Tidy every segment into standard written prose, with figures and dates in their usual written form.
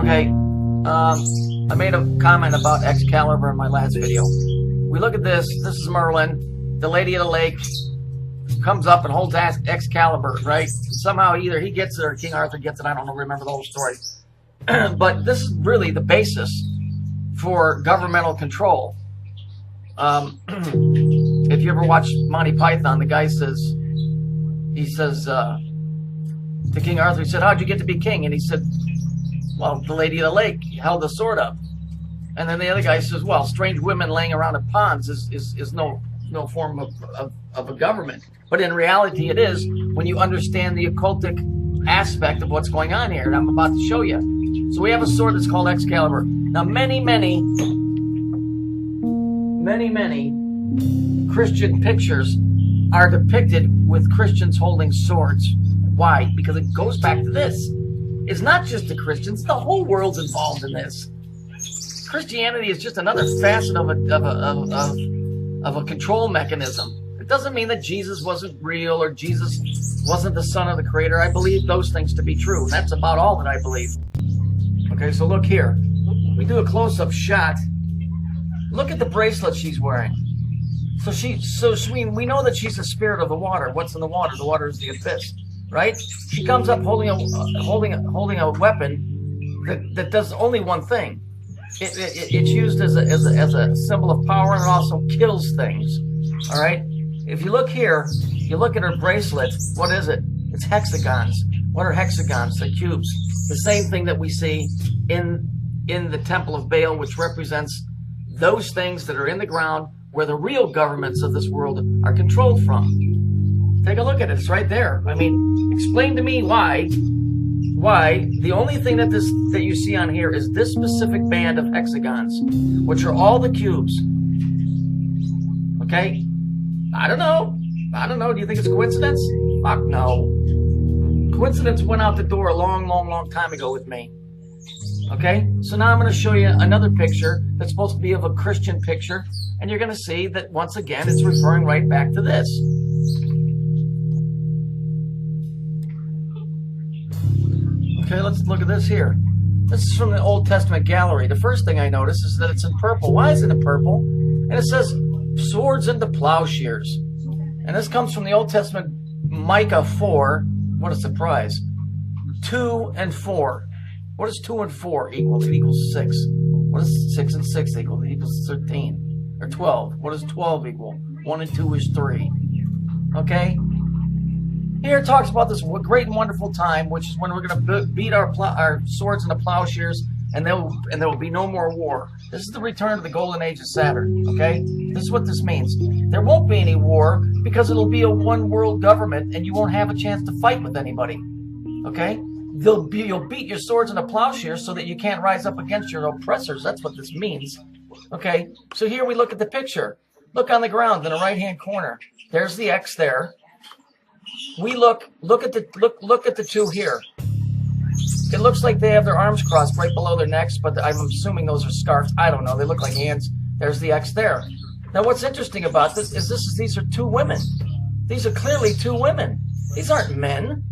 Okay, I made a comment about Excalibur in my last video. We look at this. This is Merlin. The Lady of the Lake comes up and holds Excalibur, right? Somehow either he gets it or King Arthur gets it. I don't remember the whole story. But this is really the basis for governmental control. If you ever watch Monty Python, the guy says, to King Arthur, he said, "How'd you get to be king?" And he said, "Well, the Lady of the Lake held the sword up." And then the other guy says, "Well, strange women laying around at ponds is no form of a government." But in reality, it is when you understand the occultic aspect of what's going on here. And I'm about to show you. So we have a sword that's called Excalibur. Now, many Christian pictures are depicted with Christians holding swords. Why? Because it goes back to this. It's not just the Christians. The whole world's involved in this. Christianity is just another facet of a control mechanism. It doesn't mean that Jesus wasn't real or Jesus wasn't the son of the creator. I believe those things to be true. That's about all that I believe. Okay, so look here. We do a close-up shot. Look at the bracelet she's wearing. So we know that she's a spirit of the water. What's in the water? The water is the abyss, right? She comes up holding a weapon that does only one thing. It's used as a symbol of power, and it also kills things. All right. If you look here, you look at her bracelet. What is it? It's hexagons. What are hexagons? They're cubes. The same thing that we see in the Temple of Baal, which represents those things that are in the ground where the real governments of this world are controlled from. Take a look at it. It's right there. I mean, explain to me why the only thing that you see on here is this specific band of hexagons, which are all the cubes. Okay? I don't know. Do you think it's coincidence? Fuck no. Coincidence went out the door a long time ago with me. Okay? So now I'm going to show you another picture that's supposed to be of a Christian picture, and you're going to see that once again it's referring right back to this. Okay, let's look at this here. This is from the Old Testament gallery. The first thing I notice is that it's in purple. Why is it in purple? And it says, "Swords into plowshares." And this comes from the Old Testament, Micah 4. What a surprise. 2 and 4. What does 2 and 4 equal? It equals 6. What does 6 and 6 equal? It equals 13. Or 12. What does 12 equal? 1 and 2 is 3. Okay? Here it talks about this great and wonderful time, which is when we're going to beat our swords into plowshares, and there will be no more war. This is the return of the golden age of Saturn. Okay, this is what this means. There won't be any war because it'll be a one-world government, and you won't have a chance to fight with anybody. Okay, you'll beat your swords into plowshares so that you can't rise up against your oppressors. That's what this means. Okay, so here we look at the picture. Look on the ground in the right-hand corner. There's the X there. We look at the two here. It looks like they have their arms crossed right below their necks, but I'm assuming those are scarves. I don't know. They look like hands. There's the X there. Now, what's interesting about this is these are two women. These are clearly two women. These aren't men.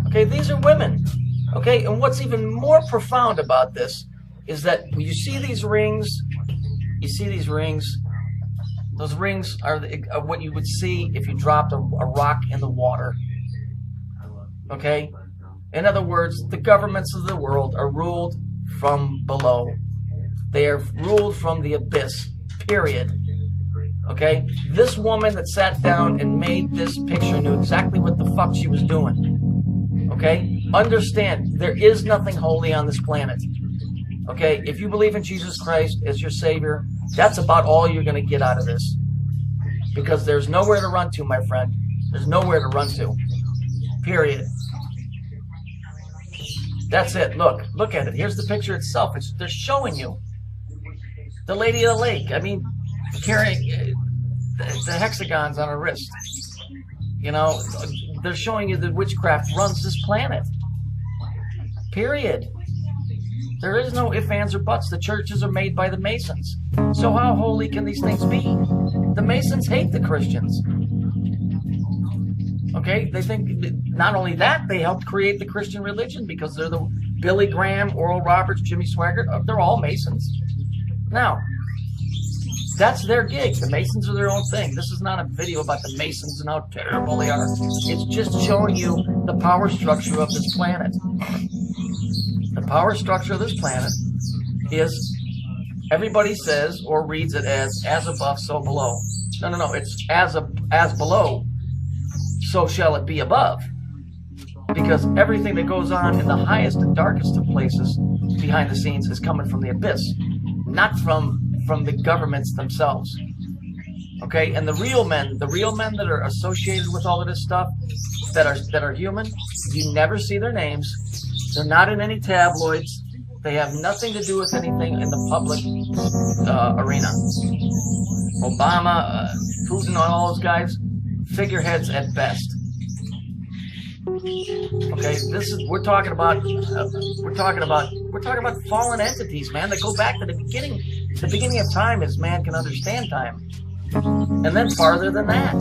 Okay, these are women. Okay, and what's even more profound about this is that when you see these rings, those rings are what you would see if you dropped a rock in the water. Okay? In other words, the governments of the world are ruled from below. They are ruled from the abyss, period. Okay? This woman that sat down and made this picture knew exactly what the fuck she was doing. Okay? Understand, there is nothing holy on this planet. Okay? If you believe in Jesus Christ as your Savior, that's about all you're going to get out of this. Because there's nowhere to run to, my friend. There's nowhere to run to. Period. That's it. Look at it. Here's the picture itself. They're showing you the Lady of the Lake. I mean, carrying the hexagons on her wrist. You know, they're showing you that witchcraft runs this planet. Period. There is no ifs, ands, or buts. The churches are made by the Masons. So how holy can these things be? The Masons hate the Christians. Okay, they think not only that, they helped create the Christian religion because they're Billy Graham, Oral Roberts, Jimmy Swaggart, they're all Masons. Now, that's their gig. The Masons are their own thing. This is not a video about the Masons and how terrible they are. It's just showing you the power structure of this planet. The power structure of this planet is, everybody says or reads it as above, so below. No. It's as below, so shall it be above. Because everything that goes on in the highest and darkest of places behind the scenes is coming from the abyss, not from the governments themselves. Okay, and the real men that are associated with all of this stuff, that are human, you never see their names. They're not in any tabloids. They have nothing to do with anything in the public arena. Obama, Putin, all those guys, figureheads at best. Okay, we're talking about fallen entities, man, that go back to the beginning of time as man can understand time, and then farther than that.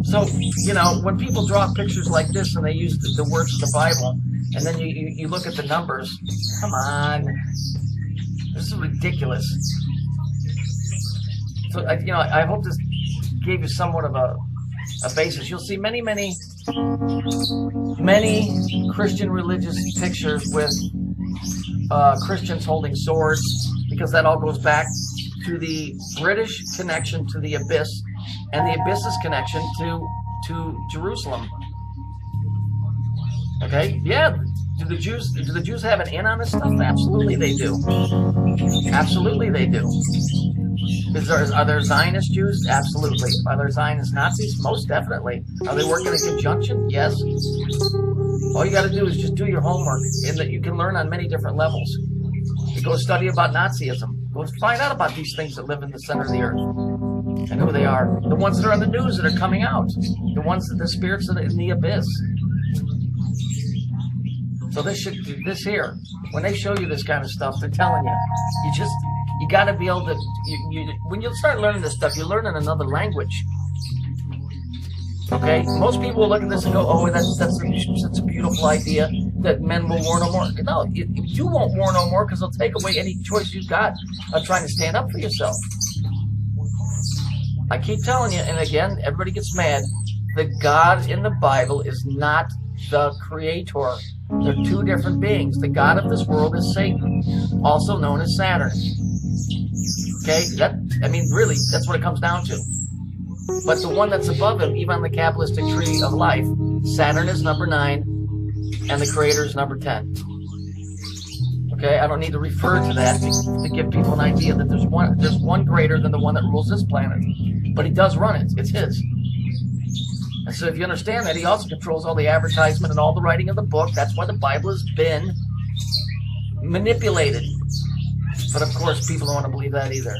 So, you know, when people draw pictures like this and they use the words of the Bible, and then you look at the numbers, come on, this is ridiculous. So, you know, I hope this gave you somewhat of a basis. You'll see many Christian religious pictures with Christians holding swords, because that all goes back to the British connection to the abyss and the abyss's connection to Jerusalem. Okay, yeah. Do the Jews have an in on this stuff? Absolutely they do. Absolutely they do. Are there Zionist Jews? Absolutely. Are there Zionist Nazis? Most definitely. Are they working in conjunction? Yes. All you got to do is just do your homework, and that you can learn on many different levels. You go study about Nazism. Go find out about these things that live in the center of the earth and who they are. The ones that are on the news that are coming out. The ones that the spirits in the abyss. So this here, when they show you this kind of stuff, they're telling you, you got to be able to, when you start learning this stuff, you learn in another language. Okay? Most people will look at this and go, oh, that's a beautiful idea, that men will war no more. No, you won't war no more, because they'll take away any choice you've got of trying to stand up for yourself. I keep telling you, and again, everybody gets mad, the God in the Bible is not the creator. They're two different beings. The God of this world is Satan, also known as Saturn. Okay, really, that's what it comes down to. But the one that's above him, even on the Kabbalistic tree of life, Saturn is number 9, and the Creator is number 10. Okay, I don't need to refer to that to give people an idea that there's one greater than the one that rules this planet. But he does run it. It's his. And so if you understand that, he also controls all the advertisement and all the writing of the book. That's why the Bible has been manipulated. But of course, people don't want to believe that either.